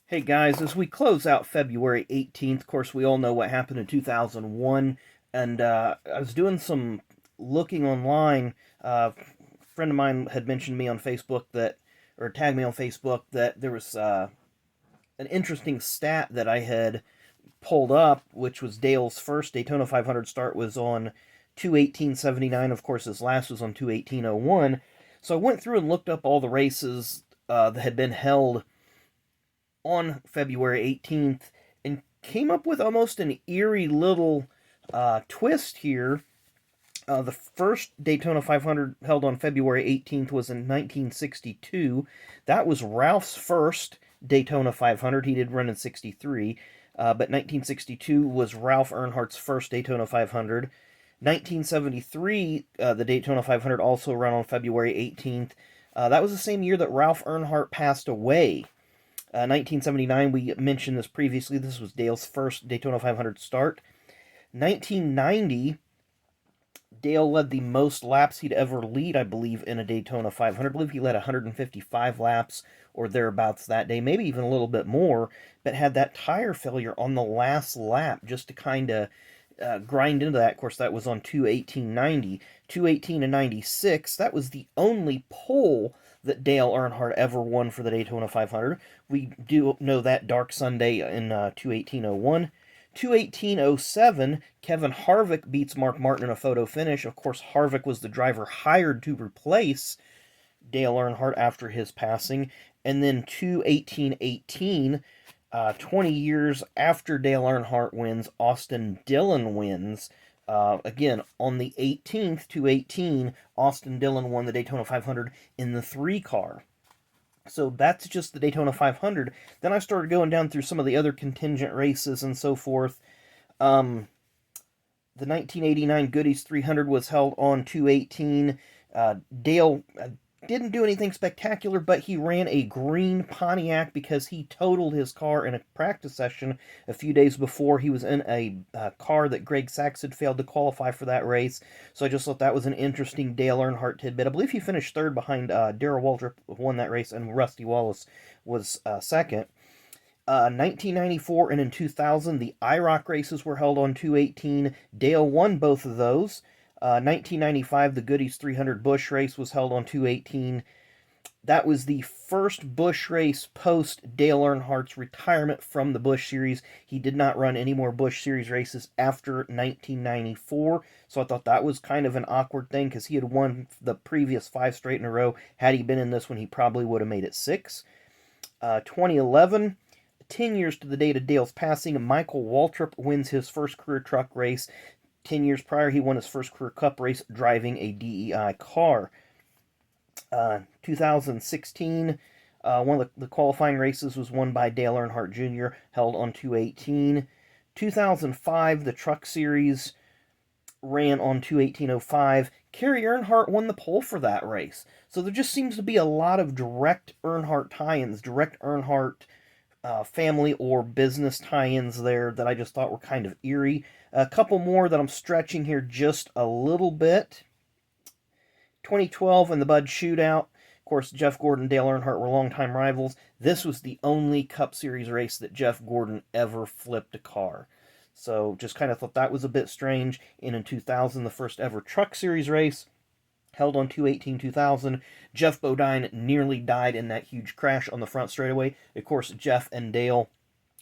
Hey guys, as we close out February 18th, of course, we all know what happened in 2001, and I was doing some looking online. A friend of mine had mentioned me on Facebook or tagged me on Facebook that there was an interesting stat that I had pulled up, which was Dale's first Daytona 500 start was on 2/18/79. Of course, his last was on 2/18/01. So I went through and looked up all the races that had been held on February 18th and came up with almost an eerie little twist here. The first Daytona 500 held on February 18th was in 1962. That was Ralph's first Daytona 500. He did run in 63, but 1962 was Ralph Earnhardt's first Daytona 500. 1973, the Daytona 500 also ran on February 18th. That was the same year that Ralph Earnhardt passed away. 1979, we mentioned this previously. This was Dale's first Daytona 500 start. 1990, Dale led the most laps he'd ever lead, I believe, in a Daytona 500. I believe he led 155 laps or thereabouts that day, maybe even a little bit more, but had that tire failure on the last lap just to kind of grind into that. Of course, that was on 2/18/90. 2/18 and 96, that was the only pole that Dale Earnhardt ever won for the Daytona 500. We do know that Dark Sunday in 2/18/01. 2/18/07, Kevin Harvick beats Mark Martin in a photo finish. Of course, Harvick was the driver hired to replace Dale Earnhardt after his passing. And then 2/18/18, 20 years after Dale Earnhardt wins, Austin Dillon wins. Again, on the 18th, 2/18, Austin Dillon won the Daytona 500 in the 3-car. So that's just the Daytona 500. Then I started going down through some of the other contingent races and so forth. The 1989 Goodies 300 was held on 2/18. Dale didn't do anything spectacular, but he ran a green Pontiac because he totaled his car in a practice session a few days before. He was in a car that Greg Sachs had failed to qualify for that race. So I just thought that was an interesting Dale Earnhardt tidbit. I believe he finished third behind Darrell Waltrip, who won that race, and Rusty Wallace was second. 1994 and in 2000, the IROC races were held on 2/18. Dale won both of those. 1995, the Goodies 300 Busch race was held on 2/18. That was the first Busch race post Dale Earnhardt's retirement from the Busch Series. He did not run any more Busch Series races after 1994, so I thought that was kind of an awkward thing because he had won the previous 5 straight in a row. Had he been in this one, he probably would have made it 6. 2011, 10 years to the date of Dale's passing, Michael Waltrip wins his first career truck race. 10 years prior, he won his first career cup race driving a DEI car. 2016, one of the qualifying races was won by Dale Earnhardt Jr., held on 2/18. 2005, the Truck Series ran on 2/18/05. Kerry Earnhardt won the pole for that race. So there just seems to be a lot of direct Earnhardt tie-ins, direct Earnhardt family or business tie-ins there that I just thought were kind of eerie. A couple more that I'm stretching here just a little bit. 2012 in the Bud Shootout. Of course, Jeff Gordon and Dale Earnhardt were longtime rivals. This was the only Cup Series race that Jeff Gordon ever flipped a car. So just kind of thought that was a bit strange. And in 2000, the first ever Truck Series race held on 2/18/2000. Jeff Bodine nearly died in that huge crash on the front straightaway. Of course, Jeff and Dale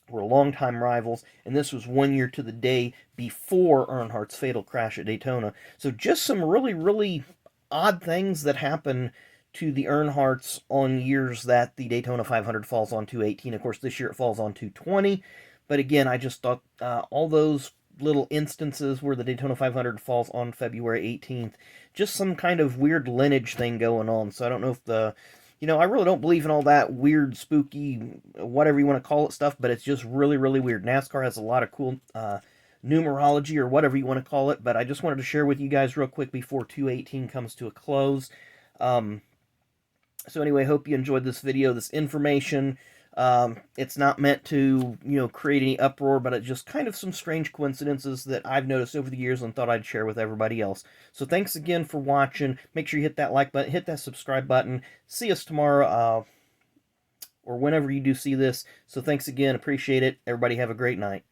were longtime rivals, and this was 1 year to the day before Earnhardt's fatal crash at Daytona. So just some really, really odd things that happen to the Earnhardts on years that the Daytona 500 falls on 2/18. Of course, this year it falls on 2/20. But again, I just thought all those little instances where the Daytona 500 falls on February 18th, just some kind of weird lineage thing going on. So I don't know if I really don't believe in all that weird, spooky, whatever you want to call it stuff, but it's just really, really weird. NASCAR has a lot of cool numerology or whatever you want to call it, but I just wanted to share with you guys real quick before 2/18 comes to a close. So anyway, hope you enjoyed this video, this information. It's not meant to, create any uproar, but it's just kind of some strange coincidences that I've noticed over the years and thought I'd share with everybody else. So thanks again for watching. Make sure you hit that like button, hit that subscribe button. See us tomorrow. or whenever you do see this. So thanks again. Appreciate it. Everybody have a great night.